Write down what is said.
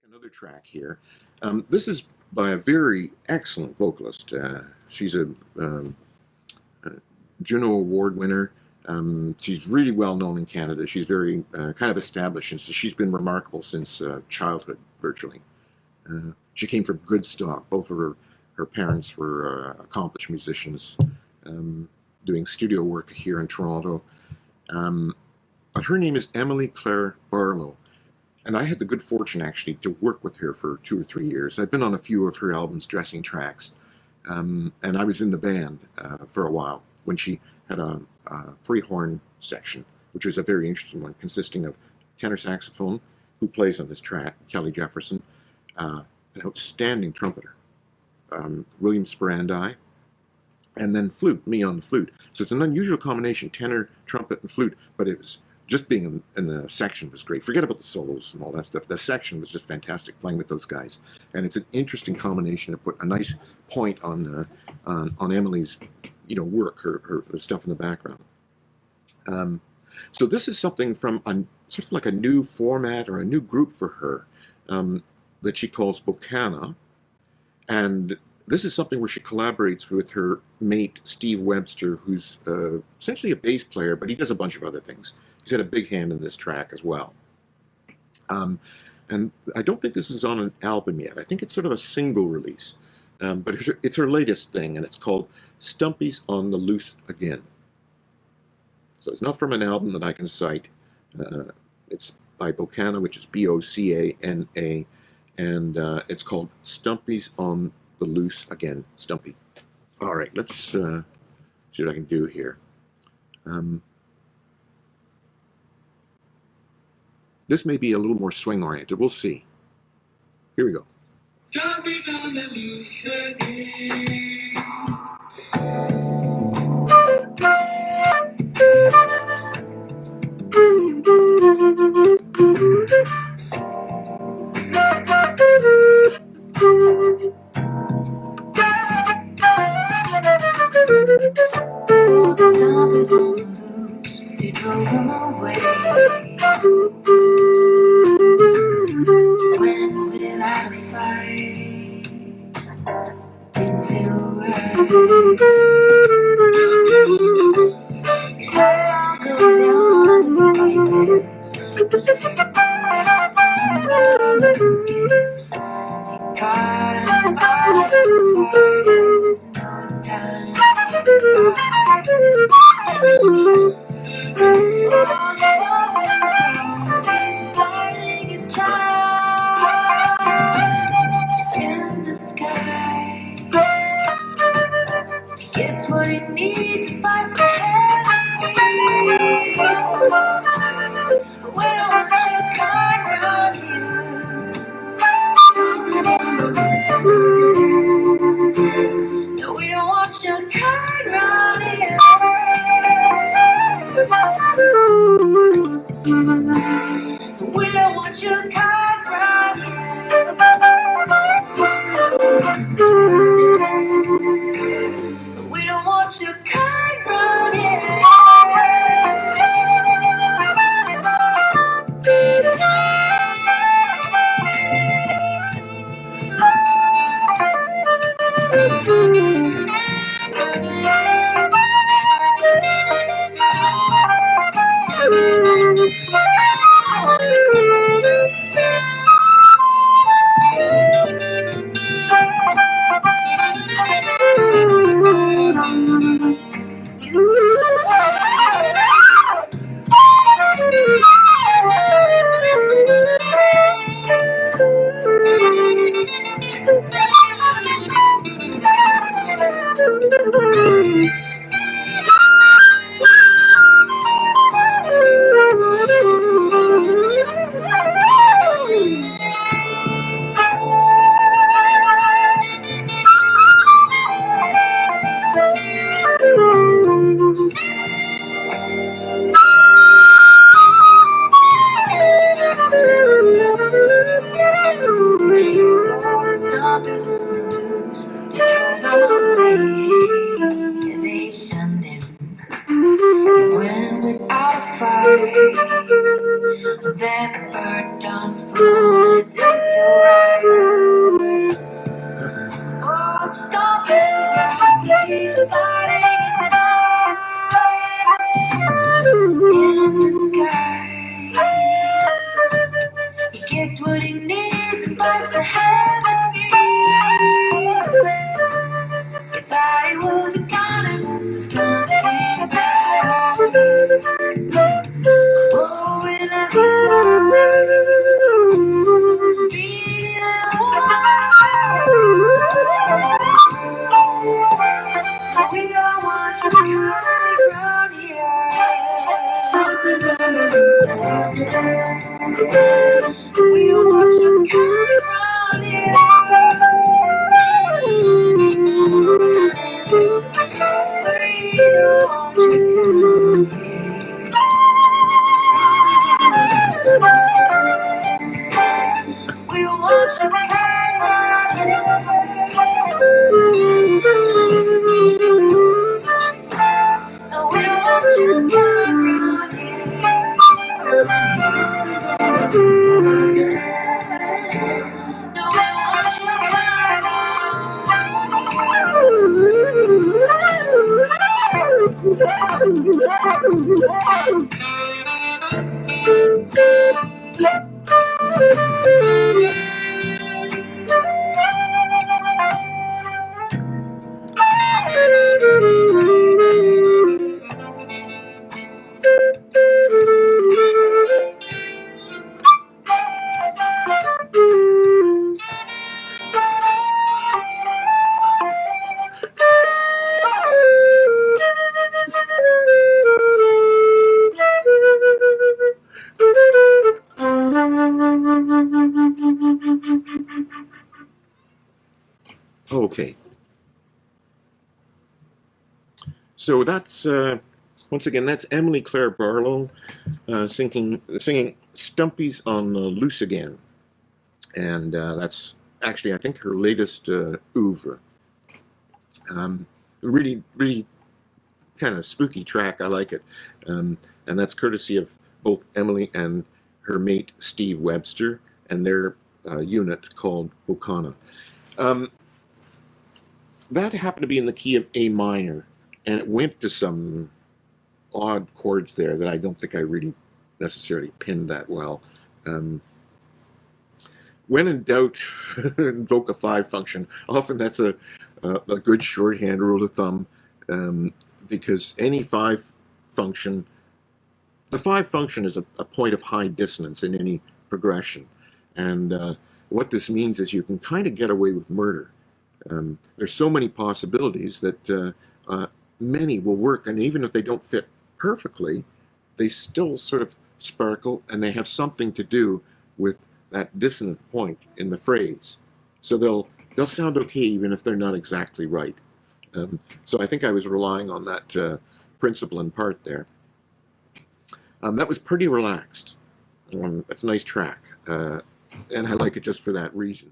Another track here. This is by a very excellent vocalist. She's a Juno Award winner. She's really well known in Canada. She's very kind of established, and so she's been remarkable since childhood, virtually. She came from good stock. Both of her parents were accomplished musicians, doing studio work here in Toronto. But her name is Emilie-Claire Barlow. And I had the good fortune, actually, to work with her for 2 or 3 years. I've been on a few of her albums, dressing tracks. And I was in the band for a while when she had a free horn section, which was a very interesting one, consisting of tenor saxophone, who plays on this track, Kelly Jefferson, an outstanding trumpeter, William Sperandi, and then flute, me on the flute. So it's an unusual combination, tenor, trumpet, and flute, but it was just being in the section was great. Forget about the solos and all that stuff. The section was just fantastic playing with those guys, and it's an interesting combination to put a nice point on Emily's, work, her stuff in the background. So this is something from sort of like a new format or a new group for her that she calls Bocana, and this is something where she collaborates with her mate, Steve Webster, who's essentially a bass player, but he does a bunch of other things. He's had a big hand in this track as well. And I don't think this is on an album yet. I think it's sort of a single release. But it's her latest thing, and it's called Stumpy's on the Loose Again. So it's not from an album that I can cite. It's by Bocana, which is B-O-C-A-N-A, and it's called Stumpy's on the Loose Again. Stumpy. All right, let's see what I can do here. This may be a little more swing-oriented. We'll see. Here we go. Stumpy's on the loose again. They drove him away. Went without a fight. Didn't feel right. I'll go down like this. Caught him by surprise. No time. He's biding his time in the sky. Gets what he needs, but the heavy. We don't want your card on you. No, we don't want your card on you. We don't want your card running. We don't want your card running. That bird don't fly. We don't want you coming around here. We don't want you we don't want you no, we don't want you Okay. So that's, once again, that's Emilie-Claire Barlow singing Stumpy's on Loose Again. And that's actually, I think, her latest oeuvre. Really, really kind of spooky track. I like it. And that's courtesy of both Emily and her mate, Steve Webster, and their unit called Bocana. That happened to be in the key of A minor, and it went to some odd chords there that I don't think I really necessarily pinned that well. When in doubt, invoke a 5 function. Often that's a good shorthand rule of thumb, because any 5 function, the 5 function is a point of high dissonance in any progression. And what this means is you can kind of get away with murder. There's so many possibilities that many will work, and even if they don't fit perfectly, they still sort of sparkle, and they have something to do with that dissonant point in the phrase. So they'll sound okay even if they're not exactly right. So I think I was relying on that principle in part there. That was pretty relaxed. That's a nice track, and I like it just for that reason.